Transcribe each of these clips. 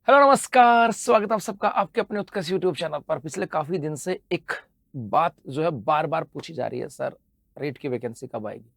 Hello नमस्कार, स्वागत है आप सबका आपके अपने उत्कर्ष यूट्यूब चैनल पर। पिछले काफ़ी दिन से एक बात जो है बार-बार पूछी जा रही है, सर रीट की वैकेंसी कब आएगी?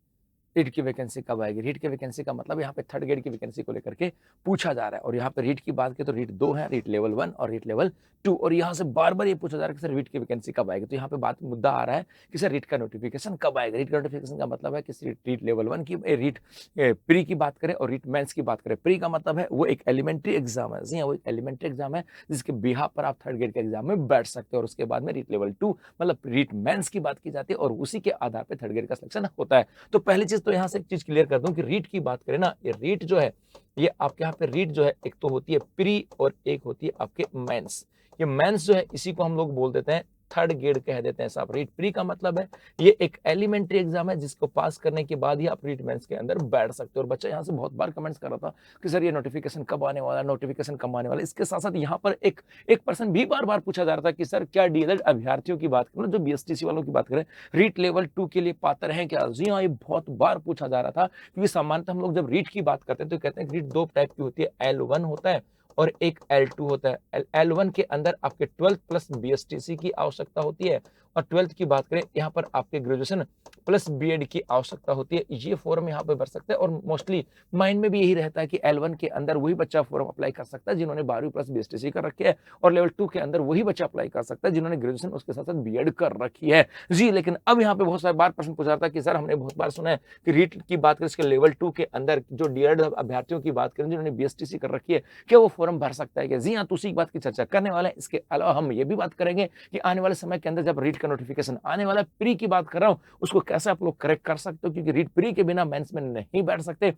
रीट की वैकेंसी कब आएगी? रीट की वैकेंसी का मतलब यहाँ पे थर्ड ग्रेड की वैकेंसी को लेकर के पूछा जा रहा है और यहाँ पे रीट की बात करें तो रीट 2 है, रीट लेवल 1 और रीट लेवल 2 और यहाँ से बार-बार ये पूछा जा रहा है कि सर रीट की वैकेंसी कब आएगी? तो यहाँ पे बात मुद्दा आ रहा है कि सर रीट का नोटिफिकेशन कब आएगा? रीट का नोटिफिकेशन का मतलब है कि रीट लेवल 1 की रीट प्री की बात करें और रीट मेंस की बात करें। प्री का मतलब है वो एक एलिमेंट्री एग्जाम है। जी हाँ, वो एक एलिमेंट्री एग्जाम है जिसके बिहाफ पर आप थर्ड ग्रेड के एग्जाम में बैठ सकते हो और उसके बाद में रीट लेवल 2 मतलब रीट मेंस की बात की जाती है और उसी के आधार पर थर्ड ग्रेड का सिलेक्शन होता है। तो पहली चीज तो यहाँ से एक चीज क्लियर कर दूं कि रीट की बात करें ना, ये रीट जो है ये आपके यहाँ पे रीट जो है एक तो होती है प्री और एक होती है आपके मेंस। ये मेंस जो है इसी को हम लोग बोल देते हैं थर्ड ग्रेड कह देते हैं साहब। रीट प्री का मतलब है ये एक एलिमेंट्री एग्जाम है जिसको पास करने के बाद ही आप रीट मेंस के अंदर बैठ सकते हो। और बच्चा यहाँ से बहुत बार कमेंट्स कर रहा था कि सर ये नोटिफिकेशन कब आने वाला है, नोटिफिकेशन कब आने वाला है। इसके साथ साथ यहाँ पर एक पर्सन भी बार बार पूछा जा रहा था कि सर क्या डीएलएड अभ्यर्थियों की बात करें, जो बीएसटीसी वालों की बात करें, रीट लेवल 2 के लिए पात्र हैं क्या? जी हाँ, ये बहुत बार पूछा जा रहा था क्योंकि सामान्यतः हम लोग जब रीट की बात करते हैं तो कहते हैं कि रीट दो टाइप की होती है, L1 होता है और एक L2 होता है। L1 के अंदर आपके 12th प्लस बीएसटीसी की आवश्यकता होती है और 12th की बात करें यहाँ पर आपके ग्रेजुएशन प्लस बीएड की आवश्यकता होती है। ये फॉर्म यहाँ पे भर सकते हैं और मोस्टली माइंड में भी यही रहता है कि L1 के अंदर वही बच्चा फॉर्म अप्लाई कर सकता है जिन्होंने 12वीं प्लस बीएसटीसी कर रखी है और लेवल 2 के अंदर वही बच्चा अप्लाई कर सकता है जिन्होंने ग्रेजुएशन उसके साथ साथ बीएड कर रखी है। जी, लेकिन अब यहाँ पे बहुत सारे बार प्रश्न पूछा था कि सर हमने बहुत बार सुना है कि रीट की बात करें इसके लेवल 2 के अंदर जो डीएड अभ्यर्थियों की बात करें जिन्होंने बीएसटीसी कर रखी है, क्या वो फॉर्म भर सकता है क्या? जी हाँ, तो उसी बात की चर्चा करने वाले हैं। इसके अलावा हम ये भी बात करेंगे कि आने वाले समय के अंदर जब रीट का नोटिफिकेशन आने वाला है, प्री की बात कर रहा हूँ, उसको कैसे आप लोग करेक्ट कर सकते हो क्योंकि रीट प्री के बिना मेंस में नहीं बैठ सकते।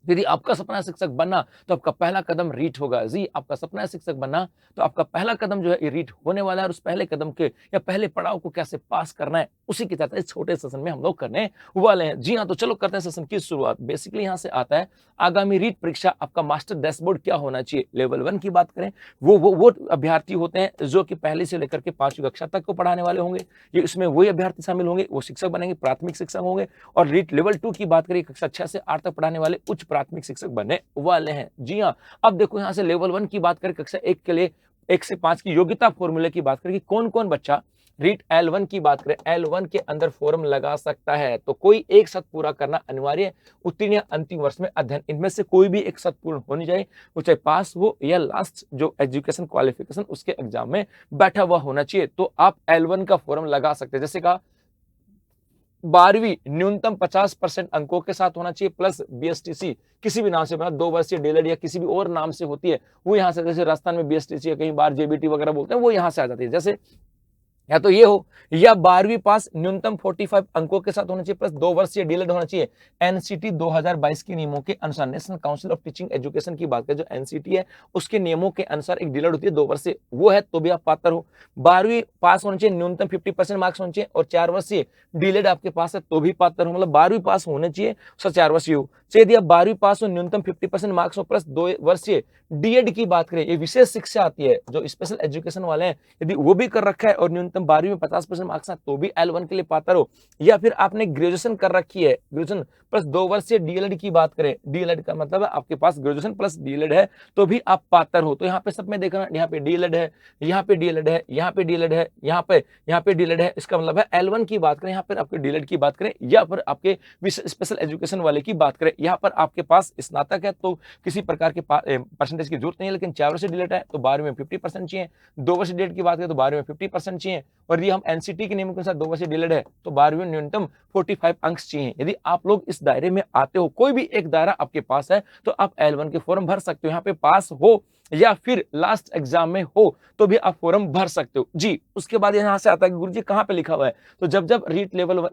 यदि आपका सपना है शिक्षक बनना तो आपका पहला कदम रीट होगा। जी, आपका सपना है शिक्षक बनना तो आपका पहला कदम जो है ये रीट होने वाला है और उस पहले कदम के या पहले पड़ाव को कैसे पास करना है उसी की चर्चा इस छोटे सेशन में हम लोग करने वाले हैं। जी हाँ, तो चलो करते हैं सेशन की शुरुआत। बेसिकली यहाँ से आता है आगामी रीट परीक्षा आपका मास्टर डैशबोर्ड क्या होना चाहिए। लेवल 1 की बात करें, वो अभ्यर्थी होते हैं जो कि पहली से लेकर के 5वीं कक्षा तक को पढ़ाने वाले होंगे। ये इसमें वही अभ्यर्थी शामिल होंगे, वो शिक्षक बनेंगे, प्राथमिक शिक्षक होंगे। और रीट लेवल 2 की बात करें, कक्षा 6 से 8 तक पढ़ाने वाले उच्च प्राथमिक शिक्षक बनने वाले हैं। जी हाँ, अब देखो यहाँ से लेवल 1 की बात करें, कक्षा 1 के लिए 1 से 5 की योग्यता फॉर्मूले की बात करें कि कौन-कौन बच्चा रीट L1 की बात करें, L1 के अंदर फॉर्म लगा सकता है। तो कोई एक शर्त पूरा करना अनिवार्य है, उत्तीर्ण या अंतिम वर्ष में अध्ययन, इनमें से कोई भी एक शर्त पूर्ण होनी चाहिए, वो चाहे पास हो या लास्ट जो एजुकेशन क्वालिफिकेशन उसके एग्जाम में बैठा हुआ होना चाहिए। तो आप L1 का फॉर्म लगा सकते हैं। जैसे कहा 12वीं न्यूनतम 50% अंकों के साथ होना चाहिए प्लस बीएसटीसी किसी भी नाम से बना 2 वर्षीय डीएलएड या किसी भी और नाम से होती है, वो यहाँ से, जैसे राजस्थान में बीएसटीसी या कहीं बार जेबीटी वगैरह बोलते हैं, वो यहाँ से आ जाती है। जैसे या तो ये हो या 12वीं पास न्यूनतम 45 अंकों के साथ होना चाहिए प्लस 2 वर्षीय डीएलएड होना चाहिए। एनसीटी 2022 के नियमों के अनुसार, national council of teaching education की बात करें, जो एनसीटी है उसके नियमों के अनुसार एक डीएलएड होती है 2 वर्षीय, वो है तो भी आप पात्र हो। 12वीं पास होना चाहिए, न्यूनतम 50% मार्क्स होने चाहिए और 4 वर्षीय डीएलएड आपके पास है तो भी पात्र हो। मतलब 12वीं पास होने चाहिए, 4 वर्षीय हो। यदि आप 12वीं पास हो, न्यूनतम 50% मार्क्स हो प्लस 2 वर्षीय डीएड की बात करें, ये विशेष शिक्षा आती है जो स्पेशल एजुकेशन वाले हैं, यदि वो भी कर रखा है और न्यूनतम 12वीं में 50% मार्क्स हैं तो भी L1 के लिए पात्र हो। या फिर आपने ग्रेजुएशन कर रखी है, ग्रेजुएशन प्लस 2 वर्षीय डीएलएड की बात करें, डीएलएड का मतलब है आपके पास ग्रेजुएशन प्लस डीएलएड है तो भी आप पात्र हो। तो यहाँ पे सब में देखना, यहाँ पे डीएलएड है, यहाँ पे डीएलएड है, यहाँ पे डीएलएड है, यहाँ पे डीएलएड है, इसका मतलब है L1 की बात करें, यहाँ पर आपके डीएलएड की बात करें या फिर आपके स्पेशल एजुकेशन वाले की बात करें, यहाँ पर आपके पास स्नातक है तो किसी प्रकार के परसेंटेज की जरूरत नहीं है। लेकिन 4 वर्ष डीएलएड है तो 12वीं में 50% चाहिए, 2 वर्ष डीएलएड की बात करें तो 12वीं में 50% चाहिए और ये हम एनसीटी के नियम के अनुसार 2 वर्ष डीएलएड है तो 12वीं में न्यूनतम 45 अंक चाहिए। यदि आप लोग इस दायरे में आते हो, कोई भी एक दायरा आपके पास है तो आप L1 के फॉर्म भर सकते हो। यहाँ पे पास हो या फिर लास्ट एग्जाम में हो तो भी आप फॉर्म भर सकते हो। जी, उसके बाद यहाँ से आता है कि गुरुजी कहाँ पे लिखा हुआ है, तो जब रीट लेवल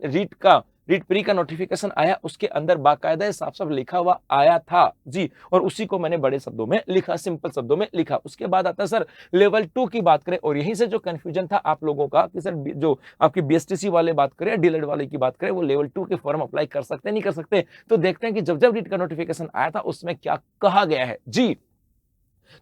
रीट प्री का नोटिफिकेशन आया उसके अंदर बाकायदा साफ साफ लिखा हुआ आया था। जी, और उसी को मैंने बड़े शब्दों में लिखा, सिंपल शब्दों में लिखा। उसके बाद आता है सर लेवल 2 की बात करें और यहीं से जो कंफ्यूजन था आप लोगों का कि सर जो आपकी बीएसटीसी वाले बात करें, डीएलएड वाले की बात करें, वो लेवल 2 के फॉर्म अप्लाई कर सकते हैं नहीं कर सकते। तो देखते हैं कि जब रीट का नोटिफिकेशन आया था उसमें क्या कहा गया है। जी,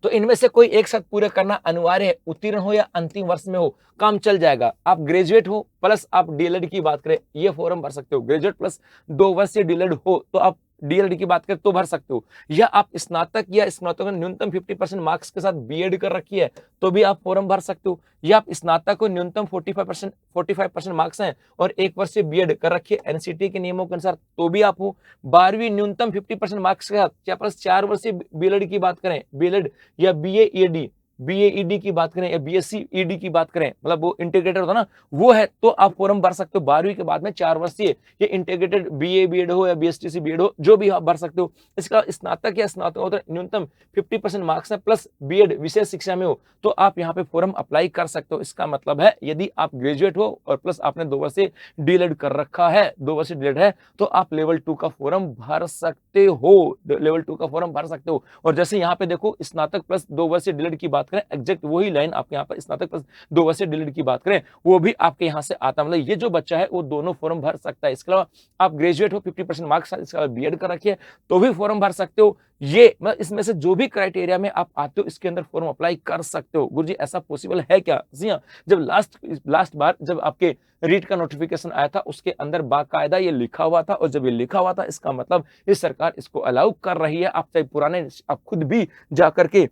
तो इनमें से कोई एक शर्त पूरे करना अनिवार्य है, उत्तीर्ण हो या अंतिम वर्ष में हो, काम चल जाएगा। आप ग्रेजुएट हो प्लस आप डीएलएड की बात करें, ये फॉर्म भर सकते हो। ग्रेजुएट प्लस 2 वर्ष से डीएलएड हो तो आप डीएलएड की बात करें तो भर सकते हो, या आप स्नातक या स्नातक में न्यूनतम 50% मार्क्स के साथ बीएड कर रखी है तो भी आप फॉर्म भर सकते हो, या आप स्नातक को न्यूनतम 45% मार्क्स हैं और 1 वर्ष से बीएड कर रखी है एनसीटी के नियमों के अनुसार तो भी आप हो। 12वीं न्यूनतम 50% मार्क्स के साथ, या प्लस 4 वर्षीय बीएलएड की बात करें, बीएलएड या बीएईडी की बात करें या बीएससी ईडी की बात करें, मतलब वो इंटीग्रेटेड होता ना, वो है तो आप फॉर्म भर सकते हो। 12वीं के बाद में 4 वर्षीय ये इंटीग्रेटेड बीए बीएड हो या बीएसटीसी बीएड हो, जो भी आप भर सकते हो। इसका स्नातक या स्नातकोत्तर न्यूनतम 50% मार्क्स है प्लस बीएड विशेष शिक्षा में हो तो आप यहाँ पे फॉर्म अप्लाई कर सकते हो। इसका मतलब है यदि आप ग्रेजुएट हो और प्लस आपने 2 वर्ष से डीएलएड कर रखा है, 2 वर्ष से डीएलएड है तो आप लेवल 2 का फॉर्म भर सकते हो, लेवल 2 का फॉर्म भर सकते हो। और जैसे यहाँ पे देखो स्नातक प्लस 2 वर्ष से डीएलएड की बात करें, एग्जैक्ट वही लाइन आपके यहाँ पर स्नातक प्लस 2 वर्ष से डीएलएड की बात करें वो भी आपके यहाँ से आता, मतलब ये जो बच्चा है वो दोनों फॉर्म भर सकता है। इसके अलावा आप ग्रेजुएट हो 50% मार्क्स इसका बीएड कर रखिए तो भी फॉर्म भर सकते हो। ये मतलब इसमें से जो भी क्राइटेरिया में आप आते हो इसके अंदर फॉर्म अप्लाई कर सकते हो। गुरुजी ऐसा पॉसिबल है क्या? जी हाँ, जब लास्ट बार जब आपके रीट का नोटिफिकेशन आया था उसके अंदर बाकायदा ये लिखा हुआ था, और जब ये लिखा हुआ था इसका मतलब ये सरकार इसको अलाउ कर रही है। आप चाहे पुराने आप खुद भी जाकर के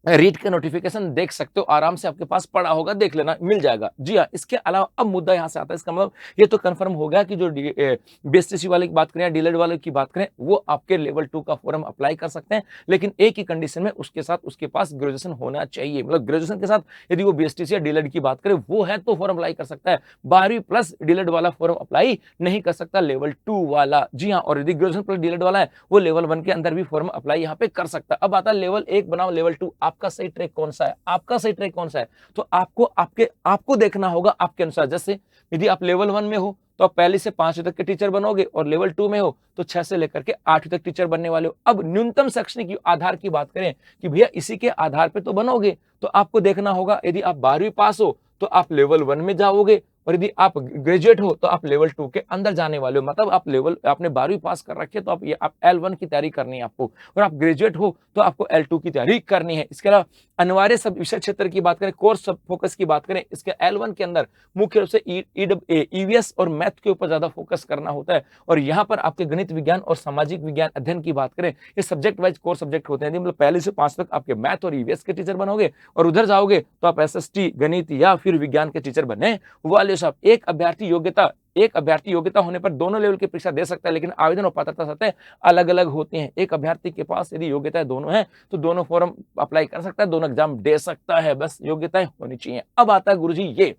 रीट का नोटिफिकेशन देख सकते हो, आराम से आपके पास पड़ा होगा, देख लेना, मिल जाएगा। जी हाँ, इसके अलावा अब मुद्दा यहाँ से आता है, इसका मतलब ये तो कंफर्म हो गया कि जो बीएसटीसी वाले की बात करें या डीएलएड वाले की बात करें वो आपके लेवल 2 का फॉर्म अप्लाई कर सकते हैं, लेकिन एक ही कंडीशन में, उसके साथ उसके पास ग्रेजुएशन होना चाहिए। मतलब ग्रेजुएशन के साथ यदि वो बीएसटीसी या डीएलएड की बात करें वो है तो फॉर्म अप्लाई कर सकता है, 12वीं प्लस डीएलएड वाला फॉर्म अप्लाई नहीं कर सकता, लेवल 2 वाला। जी हाँ, और यदि ग्रेजुएशन प्लस डीएलएड वाला है वो लेवल 1 के अंदर भी फॉर्म अप्लाई यहाँ पे कर सकता है। अब आता है लेवल 1 बनाओ लेवल 2, आपका सही ट्रैक कौन सा है? आपका सही ट्रैक कौन सा है? तो आपको देखना होगा आपके अनुसार। जैसे यदि आप लेवल 1 में हो तो आप पहले से 5वीं तक के टीचर बनोगे, और लेवल 2 में हो तो 6 से लेकर के 8वीं तक टीचर बनने वाले हो। अब न्यूनतम शैक्षणिक आधार की बात करें कि भैया इसी के आधार पे तो बनोगे, तो आपको देखना होगा यदि आप 12वीं पास हो तो आप लेवल 1 में जाओगे, और यदि आप ग्रेजुएट हो तो आप लेवल 2 के अंदर जाने वाले हो। मतलब आपने 12वीं पास कर रखी है तो आप L1 की तैयारी करनी है आपको, और आप ग्रेजुएट हो तो आपको L2 की तैयारी करनी है। इसके अलावा अनिवार्य सब विषय क्षेत्र की बात करें, कोर्स सब फोकस की बात करें, इसके L1 के अंदर मुख्य रूप से ईवीएस और मैथ के ऊपर ज्यादा फोकस करना होता है, और यहाँ पर आपके गणित विज्ञान और सामाजिक विज्ञान अध्ययन की बात करें, ये सब्जेक्ट वाइज कोर्स सब्जेक्ट होते हैं। मतलब पहले से 5 तक आपके मैथ और ईवीएस के टीचर बनोगे, और उधर जाओगे तो आप एसएसटी गणित या फिर विज्ञान के टीचर बनने वाले। साहब एक अभ्यर्थी योग्यता होने पर दोनों लेवल की परीक्षा दे सकता है, लेकिन आवेदन और पात्रता सतह अलग अलग होती हैं। एक अभ्यर्थी के पास यदि योग्यताएं दोनों हैं तो दोनों फॉर्म अप्लाई कर सकता है, दोनों एग्जाम दे सकता है, बस योग्यताएं होनी चाहिए। अब आता है गुरुजी ये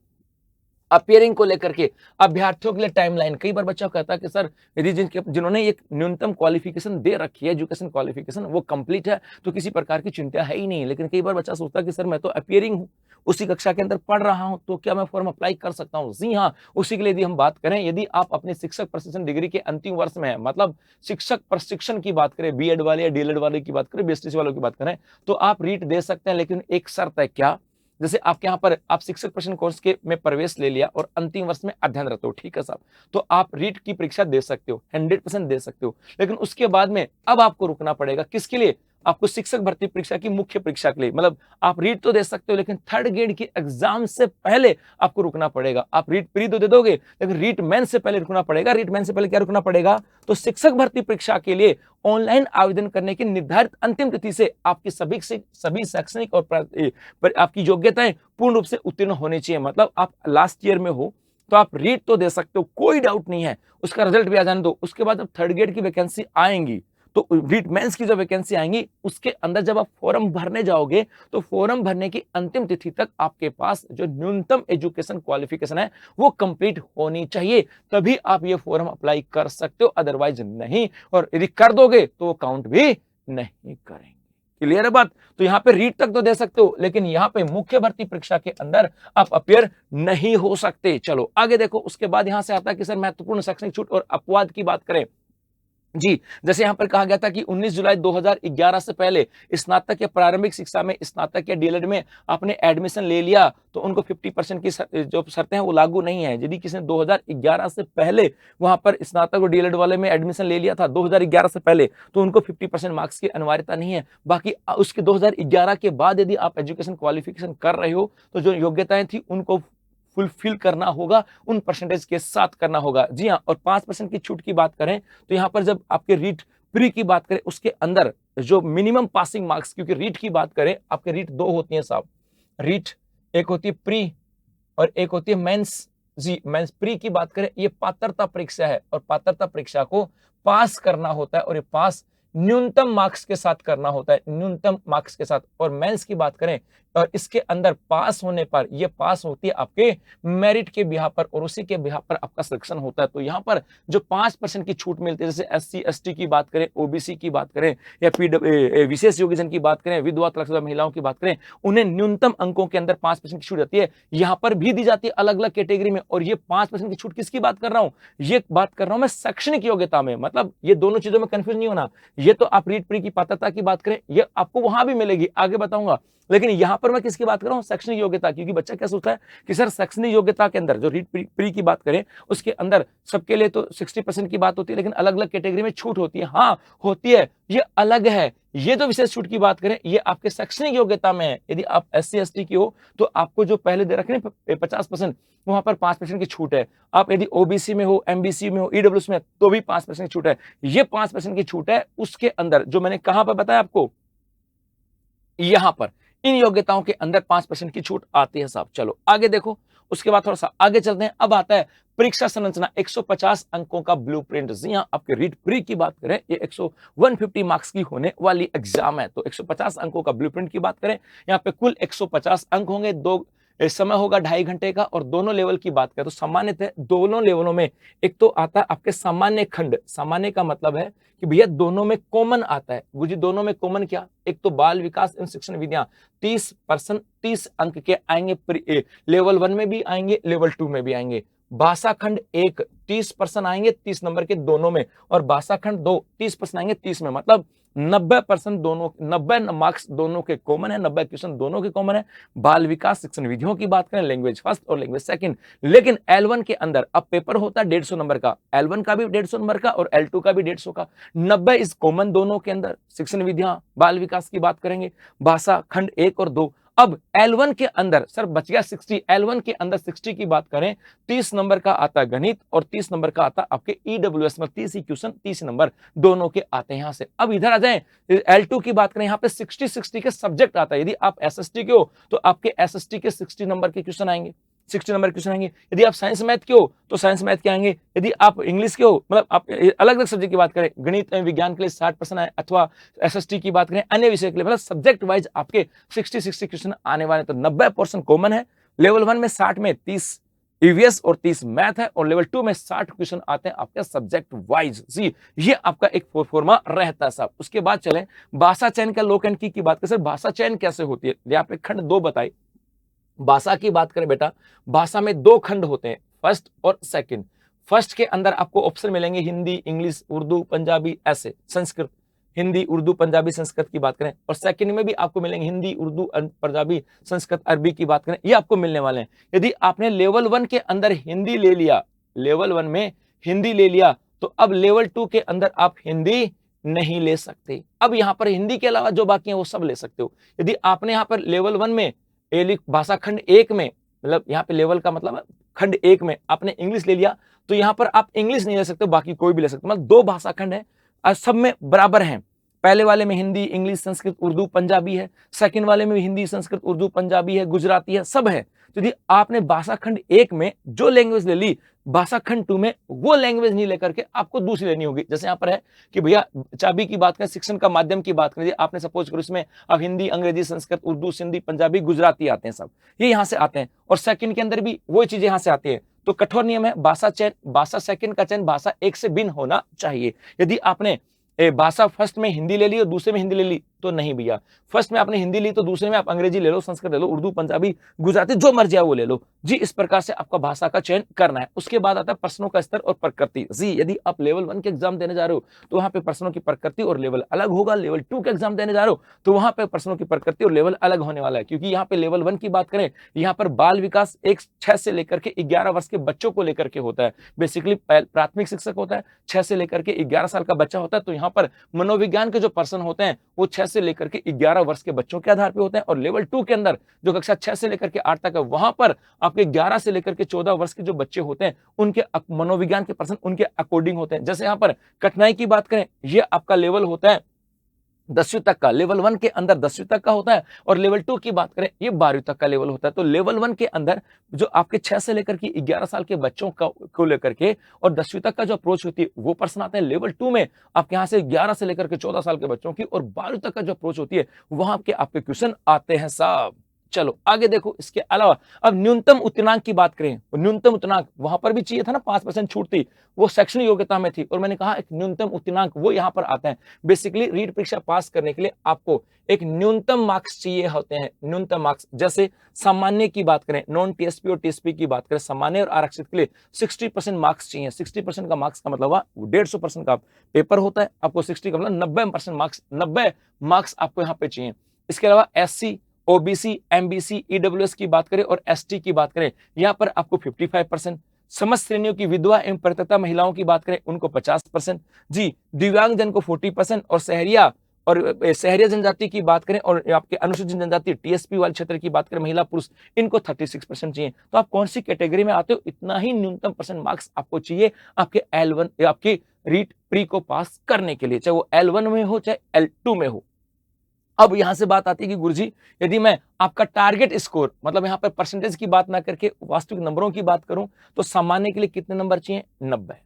अपियरिंग को लेकर के अभ्यर्थियों के लिए टाइमलाइन। कई बार बच्चा कहता है कि सर यदि जिन्होंने एक न्यूनतम क्वालिफिकेशन दे रखी है, एजुकेशन क्वालिफिकेशन वो कंप्लीट है तो किसी प्रकार की चिंता है ही नहीं, लेकिन कई बार बच्चा सोचता है कि सर मैं तो अपियरिंग हूँ, उसी कक्षा के अंदर पढ़ रहा हूं, तो क्या मैं फॉर्म अप्लाई कर सकता हूं? जी हाँ, उसी के लिए यदि हम बात करें, यदि आप अपने शिक्षक प्रशिक्षण डिग्री के अंतिम वर्ष में है, मतलब शिक्षक प्रशिक्षण की बात करें, बीएड वाले या डीएलएड वाले की बात करें, बीएसटीसी वालों की बात करें, तो आप रीट दे सकते हैं, लेकिन एक शर्त है। क्या? जैसे आपके यहाँ पर आप शिक्षक प्रशिक्षण कोर्स के में प्रवेश ले लिया और अंतिम वर्ष में अध्ययनरत हो, ठीक है साहब, तो आप रीट की परीक्षा दे सकते हो, 100% दे सकते हो, लेकिन उसके बाद में अब आपको रुकना पड़ेगा। किसके लिए? आपको शिक्षक भर्ती परीक्षा की मुख्य परीक्षा के लिए। मतलब आप रीट तो दे सकते हो, लेकिन 3rd ग्रेड की एग्जाम से पहले आपको रुकना पड़ेगा। आप रीट प्री तो दे दोगे, लेकिन रीट मेन से पहले रुकना पड़ेगा। रीट मेन से पहले क्या रुकना पड़ेगा? तो शिक्षक भर्ती परीक्षा के लिए ऑनलाइन आवेदन करने की निर्धारित अंतिम तिथि से आपकी सभी शैक्षणिक और आपकी योग्यताएं पूर्ण रूप से उत्तीर्ण होनी चाहिए। मतलब आप लास्ट ईयर में हो तो आप रीट तो दे सकते हो, कोई डाउट नहीं है, उसका रिजल्ट भी आ जाने दो। उसके बाद जब 3rd ग्रेड की वैकेंसी आएंगी तो रीट मेंस की जो वैकेंसी आएंगी उसके अंदर जब आप फॉर्म भरने जाओगे तो फॉर्म भरने की अंतिम तिथि तक आपके पास जो न्यूनतम एजुकेशन क्वालिफिकेशन है वो कंप्लीट होनी चाहिए, तभी आप ये फॉर्म अप्लाई कर सकते हो, अदरवाइज नहीं। और यदि कर दोगे तो वो काउंट भी नहीं करेंगे। क्लियर है बात? तो यहाँ पे रीट तक तो दे सकते हो, लेकिन यहाँ पे मुख्य भर्ती परीक्षा के अंदर आप अपियर नहीं हो सकते। चलो आगे देखो, उसके बाद यहां से आता है कि सर महत्वपूर्ण शैक्षणिक छूट और अपवाद की बात करें। जी, जैसे यहां पर कहा गया था कि 19 जुलाई 2011 से पहले स्नातक या प्रारंभिक शिक्षा में स्नातक या डीएलएड में आपने एडमिशन ले लिया तो उनको 50% की जो शर्तें हैं वो लागू नहीं है। यदि किसी ने 2011 से पहले वहां पर स्नातक और डीएलएड वाले में एडमिशन ले लिया था 2011 से पहले, तो उनको 50% मार्क्स की अनिवार्यता नहीं है। बाकी उसके 2011 के बाद यदि आप एजुकेशन क्वालिफिकेशन कर रहे हो तो जो योग्यताएं थी उनको फुलफिल करना होगा, उन परसेंटेज के साथ करना होगा। जी हाँ, और 5% की छूट की बात करें तो यहाँ पर जब आपके रीट प्री की बात करें उसके अंदर जो मिनिमम पासिंग मार्क्स, क्योंकि रीट की बात करें आपके रीट दो होती हैं साहब, रीट एक होती है प्री और एक होती है मेंस। जी, मेंस प्री की बात करें ये पात्रता परीक्षा है और पात्रता परीक्षा को पास करना होता है और ये पास न्यूनतम मार्क्स के साथ करना होता है, न्यूनतम मार्क्स के साथ। और मेंस की बात करें और इसके अंदर पास होने पर ये पास होती है आपके मेरिट के बिहार पर और उसी के बिहार पर आपका सिलेक्शन होता है। तो यहाँ पर जो 5% की छूट मिलती है, जैसे SC ST की बात करें, OBC की बात करें या विशेष योग्यजन की बात करें, विधवा तलाकशुदा महिलाओं की बात करें, उन्हें न्यूनतम अंकों के अंदर 5% की छूट जाती है। यहाँ पर भी दी जाती है अलग अलग कैटेगरी में। और ये 5% की छूट किसकी बात कर रहा हूं? ये बात कर रहा हूं मैं शैक्षणिक योग्यता में। मतलब ये दोनों चीजों में कंफ्यूज नहीं होना। ये तो आप रीट प्री की पात्रता की बात करें, ये आपको वहां भी मिलेगी, आगे बताऊंगा। लेकिन यहां पर मैं किसकी बात कर रहा हूं? शैक्षणिक योग्यता। क्योंकि बच्चा क्या सोचता है कि सर शैक्षणिक योग्यता के अंदर जो रीट प्री की बात करें उसके अंदर सबके लिए तो 60% की बात होती है, लेकिन अलग अलग कैटेगरी में छूट होती है। हाँ होती है, ये अलग है। ये जो विशेष छूट की बात करें ये आपके शैक्षणिक योग्यता में है। यदि आप SC ST की हो तो आपको जो पहले दे रखे 50%, वहां पर 5% की छूट है। आप यदि OBC में हो, MBC में हो, EWS में तो भी 5% की छूट है। ये 5% की छूट है उसके अंदर जो मैंने कहां पर बताया आपको, यहां पर इन योग्यताओं के अंदर 5% की छूट आती है साहब। चलो आगे देखो, उसके बाद थोड़ा सा आगे चलते हैं। अब आता है परीक्षा संरचना, 150 अंकों का ब्लूप्रिंट। जी हां, आपके रीट प्री की बात करें ये 150 मार्क्स की होने वाली एग्जाम है। तो 150 अंकों का ब्लूप्रिंट की बात करें, यहां पे कुल 150 अंक होंगे। समय होगा 2.5 घंटे का। और दोनों लेवल की बात करें तो सामान्यतः दोनों लेवलों में एक तो आता है आपके सामान्य खंड। सामान्य का मतलब है कि भैया दोनों में कॉमन आता है। गुरुजी दोनों में कॉमन क्या? एक तो बाल विकास एवं शिक्षण विधियां 30% 30 अंक के आएंगे, लेवल 1 में भी आएंगे, लेवल 2 में भी आएंगे। भाषा खंड 1 30% आएंगे 30 नंबर के दोनों में, और भाषा खंड 2 30% आएंगे 30 में। मतलब 90% दोनों, 90 मार्क्स दोनों के कॉमन है, 90 क्वेश्चन दोनों के कॉमन है। बाल विकास शिक्षण विधियों की बात करें, लैंग्वेज फर्स्ट और लैंग्वेज सेकंड। लेकिन L1 के अंदर अब पेपर होता है 150 नंबर का, L1 का भी 150 नंबर का और L2 का भी 150 का। 90 इस कॉमन दोनों के अंदर। शिक्षण विधियां, बाल विकास की बात करेंगे, भाषा खंड 1 और 2। अब L1 के अंदर सर बच गया 60। L1 के अंदर 60 की बात करें, 30 नंबर का आता है गणित और 30 नंबर का आता है आपके EWS में 30 ही क्वेश्चन 30 नंबर दोनों के आते हैं यहां से। अब इधर आ जाएं, L2 की बात करें, यहां पे 60 के सब्जेक्ट आता है। यदि आप SST के हो तो आपके SST के 60 नंबर के क्वेश्चन आएंगे, 60 नंबर क्वेश्चन आएंगे। यदि आप साइंस मैथ के हो तो साइंस मैथ के आएंगे। यदि आप इंग्लिश के हो, मतलब आप अलग अलग सब्जेक्ट की बात करें, गणित एवं विज्ञान के लिए 60% आए, अथवा SST की बात करें अन्य विषय के लिए, मतलब सब्जेक्ट वाइज आपके 60 क्वेश्चन आने वाले। तो 90% कॉमन है। लेवल 1 में 60 में 30 EVS और 30 मैथ है, और लेवल 2 में 60 क्वेश्चन आते हैं आपके सब्जेक्ट वाइज। जी, ये आपका एक फॉर्मा रहता है साहब। उसके बाद चलें भाषा चयन का लोक एंड की बात करें। सर भाषा चयन कैसे होती है? यहाँ पे खंड 2 बताई। भाषा की बात करें बेटा, भाषा में 2 खंड होते हैं, फर्स्ट और सेकंड। फर्स्ट के अंदर आपको ऑप्शन मिलेंगे हिंदी, इंग्लिश, उर्दू, पंजाबी, ऐसे संस्कृत। हिंदी, उर्दू, पंजाबी, संस्कृत की बात करें, और सेकंड में भी आपको मिलेंगे हिंदी, उर्दू, पंजाबी, संस्कृत, अरबी की बात करें, ये आपको मिलने वाले हैं। यदि आपने लेवल 1 के अंदर हिंदी ले लिया, लेवल 1 में हिंदी ले लिया, तो अब लेवल 2 के अंदर आप हिंदी नहीं ले सकते। अब यहां पर हिंदी के अलावा जो बाकी है वो सब ले सकते हो। यदि आपने यहां पर लेवल 1 में भाषा खंड 1 में, मतलब यहाँ पे लेवल का मतलब है खंड 1 में आपने इंग्लिश ले लिया, तो यहाँ पर आप इंग्लिश नहीं ले सकते, बाकी कोई भी ले सकते। मतलब 2 भाषा खंड है और सब में बराबर हैं। पहले वाले में हिंदी, इंग्लिश, संस्कृत, उर्दू, पंजाबी है। सेकंड वाले में हिंदी, संस्कृत, उर्दू, पंजाबी है, गुजराती है, सब है। तो यदि आपने भाषा खंड 1 में जो लैंग्वेज ले ली, भाषा खंड 2 में वो लैंग्वेज नहीं लेकर के आपको दूसरी लेनी होगी। जैसे यहाँ पर है कि भैया चाबी की बात करें, शिक्षण का माध्यम की बात करें, आपने सपोज करो इसमें अब हिंदी, अंग्रेजी, संस्कृत, उर्दू, सिंधी, पंजाबी, गुजराती आते हैं, सब ये यहाँ से आते हैं। और सेकंड के अंदर भी वही चीजें यहाँ से आती है। तो कठोर नियम है, भाषा चयन, भाषा सेकंड का चयन भाषा 1 से भिन्न होना चाहिए। यदि आपने भाषा फर्स्ट में हिंदी ले ली और दूसरे में हिंदी ले ली तो नहीं भैया। फर्स्ट में आपने हिंदी ली तो दूसरे में आप अंग्रेजी ले लो, संस्कृत ले लो, उर्दू, पंजाबी, गुजराती, जो मर्जी है वो ले लो। जी, इस प्रकार से आपका भाषा का चयन करना है। उसके बाद आता है प्रश्नों का स्तर और प्रकृति। जी, यदि आप लेवल 1 के एग्जाम देने जा रहे हो तो वहां पे प्रश्नों की प्रकृति और लेवल अलग होगा। लेवल 2 के एग्जाम देने जा रहे हो तो वहां पे प्रश्नों की प्रकृति और लेवल अलग होने वाला है। क्योंकि यहाँ पे लेवल 1 की बात करें, यहाँ पर बाल विकास 6 से लेकर के 11 वर्ष के बच्चों को लेकर के होता है। बेसिकली प्राथमिक शिक्षक होता है, 6 से लेकर के 11 साल का बच्चा होता है। तो यहाँ पर मनोविज्ञान के जो पर्सन होते हैं वो 6 से लेकर के 11 वर्ष के बच्चों के आधार पे होते हैं, और लेवल 2 के अंदर जो कक्षा 6 से लेकर के 8 तक है, वहां पर आपके 11 से लेकर के 14 वर्ष के जो बच्चे होते हैं उनके मनोविज्ञान के प्रश्न उनके अकॉर्डिंग होते हैं। जैसे यहाँ पर कठिनाई की बात करें, ये आपका लेवल होता है 10वीं तक का, लेवल 1 के अंदर 10वीं तक का होता है, और लेवल 2 की बात करें ये 12वीं तक का लेवल होता है। तो लेवल 1 के अंदर जो आपके 6 से लेकर के 11 साल के बच्चों को लेकर के और 10वीं तक का जो अप्रोच होती है वो प्रश्न आते हैं। लेवल 2 में आपके यहाँ से 11 से लेकर के 14 साल के बच्चों की और 12वीं तक का जो अप्रोच होती है वहां आपके क्वेश्चन आते हैं साहब। चलो आगे देखो, इसके अलावा अब न्यूनतम उत्तीर्णांक की बात करें, न्यूनतम उत्तीर्णांक वहां पर भी चाहिए था ना, 5% छूट थी, वो शैक्षणिक योग्यता में थी, और मैंने कहा एक न्यूनतम उत्तीर्णांक वो यहाँ पर आता है। बेसिकली रीट परीक्षा पास करने के लिए आपको एक न्यूनतम मार्क्स चाहिए होते हैं, न्यूनतम मार्क्स। जैसे सामान्य की बात करें, नॉन टीएसपी और टीएसपी की बात करें, सामान्य और आरक्षित के लिए 60% मार्क्स चाहिए। 60% का मार्क्स का मतलब 150% का पेपर होता है, आपको 60 का मतलब 90% मार्क्स, 90 मार्क्स आपको यहाँ पे चाहिए। इसके अलावा SC, OBC, MBC, EWS की बात करें और ST की बात करें, यहाँ पर आपको 55%। समस्त श्रेणियों की विधवा एवं परित्यक्ता महिलाओं की बात करें उनको 50%, जी दिव्यांग जन को 40%, और शहरिया जनजाति की बात करें और आपके अनुसूचित जनजाति टीएसपी वाले क्षेत्र की बात करें, महिला पुरुष, इनको 36% चाहिए। तो आप कौन सी कैटेगरी में आते हो, इतना ही न्यूनतम परसेंट मार्क्स आपको चाहिए आपके L1 आपके रीट प्री को पास करने के लिए, चाहे वो L1 में हो चाहे L2 में हो। अब यहां से बात आती है कि गुरुजी यदि मैं आपका टारगेट स्कोर, मतलब यहां पर परसेंटेज की बात ना करके वास्तविक नंबरों की बात करूं, तो सामान्य के लिए कितने नंबर चाहिए, 90।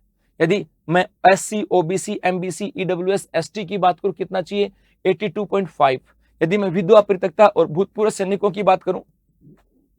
यदि मैं SC, OBC, MBC, EWS, ST की बात करूं कितना चाहिए, 82.5। यदि मैं विधवा परित्यक्ता और भूतपूर्व सैनिकों की बात करूं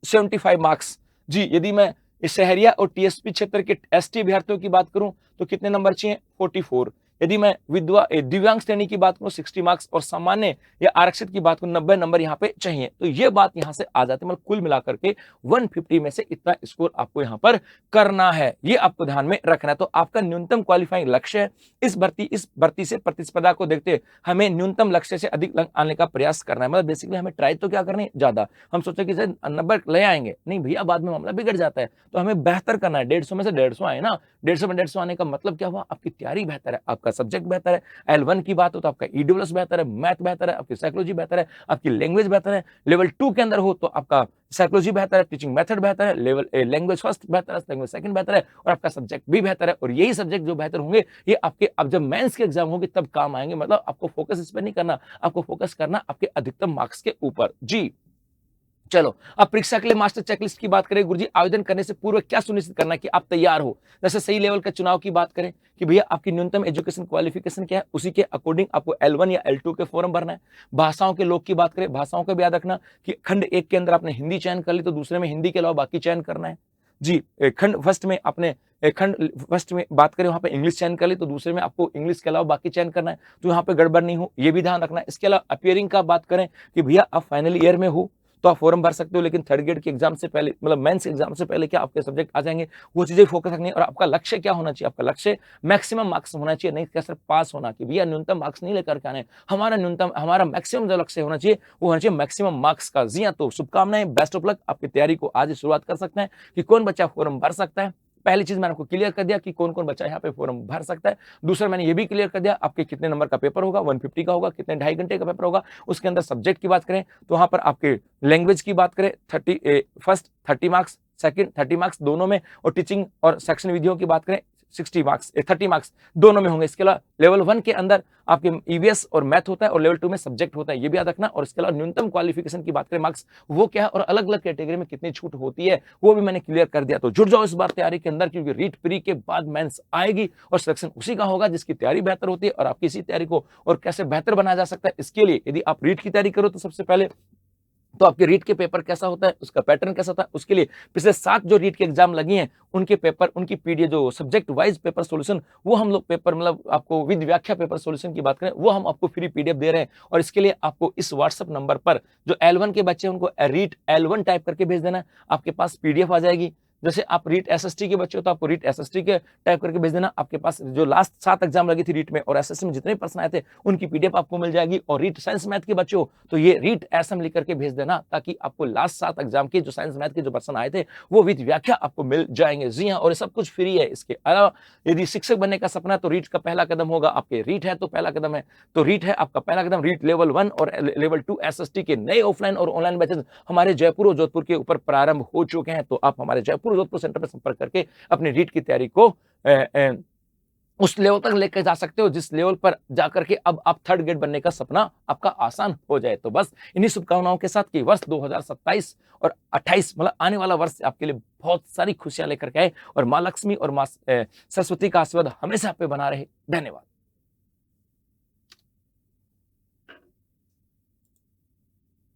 75 मार्क्स। जी यदि मैं शहरिया और टीएसपी क्षेत्र के ST अभ्यर्थियों की बात करूं तो कितने नंबर चाहिए, 44। यदि मैं दिव्यांग श्रेणी की बात करूं 60 मार्क्स, और सामान्य या आरक्षित की बात करूं 90 नंबर यहाँ पे चाहिए। तो ये बात यहाँ से आ जाती है, मतलब कुल मिलाकर के 150 में से इतना स्कोर आपको यहाँ पर करना है, ये आपको ध्यान में रखना है। तो आपका न्यूनतम क्वालिफाइंग लक्ष्य है। इस भर्ती से प्रतिस्पर्धा को देखते हमें न्यूनतम लक्ष्य से अधिक अंक आने का प्रयास करना है। मतलब बेसिकली हमें ट्राई तो क्या करना है, ज्यादा। हम सोचे कि नंबर ले आएंगे, नहीं भैया, बाद में मामला बिगड़ जाता है। तो हमें बेहतर करना है, 150 में से 150 आए ना, 150 में 150 आने का मतलब क्या हुआ, आपकी तैयारी बेहतर है, आपका सब्जेक्ट बेहतर है। L1 की बात हो तो आपका EWS बेहतर है, मैथ बेहतर है, आपकी साइकोलॉजी बेहतर है, आपकी लैंग्वेज बेहतर है। लेवल 2 के अंदर हो तो आपका साइकोलॉजी बेहतर है, टीचिंग मेथड बेहतर है, लेवल लैंग्वेज फर्स्ट बेहतर है, लैंग्वेज सेकंड बेहतर है, और आपका सब्जेक्ट भी बेहतर है। और यही सब्जेक्ट जो बेहतर होंगे ये आपके अब जब मेंस के एग्जाम होंगे तब काम आएंगे। मतलब आपको फोकस इस पर नहीं करना, आपको फोकस करना आपके अधिकतम मार्क्स के ऊपर। जी चलो, अब परीक्षा के लिए मास्टर चेकलिस्ट की बात करें गुरुजी, आवेदन करने से पूर्व क्या सुनिश्चित करना कि आप तैयार हो। जैसे सही लेवल का चुनाव की बात करें कि भैया आपकी न्यूनतम एजुकेशन क्वालिफिकेशन क्या है, उसी के अकॉर्डिंग आपको L1 या L2 के फॉर्म भरना है। भाषाओं के लोग की बात करें, भाषाओं का भी याद रखना कि खंड 1 के अंदर आपने हिंदी चयन कर ली तो दूसरे में हिंदी के अलावा बाकी चयन करना है। जी खंड फर्स्ट में बात करें वहां पे इंग्लिश चयन कर ली तो दूसरे में आपको इंग्लिश के अलावा बाकी चयन करना है, तो यहाँ पे गड़बड़ नहीं हो, ये भी ध्यान रखना है। इसके अलावा अपियरिंग का बात करें कि भैया आप फाइनल ईयर में हो तो आप फॉर्म भर सकते हो, लेकिन थर्ड ग्रेड के एग्जाम से पहले, मतलब मेंस एग्जाम से पहले क्या आपके सब्जेक्ट आ जाएंगे, वो चीजें फोकस रखनी है। और आपका लक्ष्य क्या होना चाहिए, आपका लक्ष्य मैक्सिमम मार्क्स होना चाहिए, नहीं क्या सिर्फ पास होना कि भैया न्यूनतम मार्क्स नहीं लेकर के आने। हमारा मैक्सिमम जो लक्ष्य होना चाहिए वो होना चाहिए मैक्सिमम मार्क्स का। जी हाँ, तो शुभकामनाएं, बेस्ट ऑफ लक, आपकी तैयारी को आज शुरुआत कर सकते हैं कि कौन बच्चा फॉर्म भर सकता है। पहली चीज मैंने आपको क्लियर कर दिया कि कौन कौन बच्चा यहाँ पे फॉर्म भर सकता है। दूसरा मैंने ये भी क्लियर कर दिया आपके कितने नंबर का पेपर होगा, 150 का होगा, कितने 2.5 घंटे का पेपर होगा। उसके अंदर सब्जेक्ट की बात करें तो वहां पर आपके लैंग्वेज की बात करें 30 मार्क्स, सेकंड 30 मार्क्स दोनों में, और टीचिंग और सेक्शन विधियों की बात करें 30 मार्क्स दोनों में होंगे। इसके अलावा लेवल 1 के अंदर आपके ईवीएस और मैथ होता है, और लेवल 2 में सब्जेक्ट होता है, ये भी याद रखना। और इसके अलावा न्यूनतम क्वालिफिकेशन की बात करें मार्क्स वो क्या है, और अलग अलग कैटेगरी में कितनी छूट होती है वो भी मैंने क्लियर कर दिया। तो जुड़ जाओ इस बार तैयारी के अंदर, क्योंकि रीट प्री के बाद मेंस आएगी और सिलेक्शन उसी का होगा जिसकी तैयारी बेहतर होती है। और आपकी इसी तैयारी को और कैसे बेहतर बनाया जा सकता है, इसके लिए यदि आप रीट की तैयारी करो तो सबसे पहले तो आपके रीट के पेपर कैसा होता है, उसका पैटर्न कैसा होता है, उसके लिए पिछले 7 जो रीट के एग्जाम लगी हैं उनके पेपर, उनकी पीडीएफ जो सब्जेक्ट वाइज पेपर सॉल्यूशन, वो हम लोग पेपर, मतलब आपको विद व्याख्या पेपर सॉल्यूशन की बात करें वो हम आपको फ्री पीडीएफ दे रहे हैं। और इसके लिए आपको इस व्हाट्सएप नंबर पर जो L1 के बच्चे हैं उनको रीट L1 टाइप करके भेज देना है, आपके पास पीडीएफ आ जाएगी। जैसे आप रीट एसएसटी के बच्चे हो तो आपको रीट एसएसटी के टाइप करके भेज देना। आपके पास जो लास्ट 7 एग्जाम लगी थी रीट में और एसएससी में जितने प्रश्न आए थे उनकी पीडीएफ आपको मिल जाएगी। और रीट साइंस मैथ के बच्चे हो तो ये रीट एसएम लिख करके भेज देना, ताकि आपको लास्ट 7 एग्जाम के जो साइंस मैथ के जो प्रश्न आए थे वो विद व्याख्या आपको मिल जाएंगे। जी हाँ, और ये सब कुछ फ्री है। इसके अलावा यदि शिक्षक बनने का सपना है तो रीट का पहला कदम होगा आपके रीट है तो पहला कदम है, तो रीट है आपका पहला कदम। रीट लेवल 1 और लेवल 2 एसएसटी के नए ऑफलाइन और ऑनलाइन बैचेस हमारे जयपुर और जोधपुर के ऊपर प्रारंभ हो चुके हैं। तो आप हमारे जयपुर और जोधपुर सेंटर पर संपर्क करके अपनी रीट की तैयारी को उस लेवल तक लेकर जा सकते हो जिस लेवल पर जाकर के अब आप थर्ड ग्रेड बनने का सपना आपका आसान हो जाए। तो बस इन्हीं शुभकामनाओं के साथ कि वर्ष 2027 और 28 मतलब आने वाला वर्ष आपके लिए बहुत सारी खुशियां लेकर के आए और मां लक्ष्मी और मां सरस्वती का आशीर्वाद हमेशा आप पे बना रहे। धन्यवाद।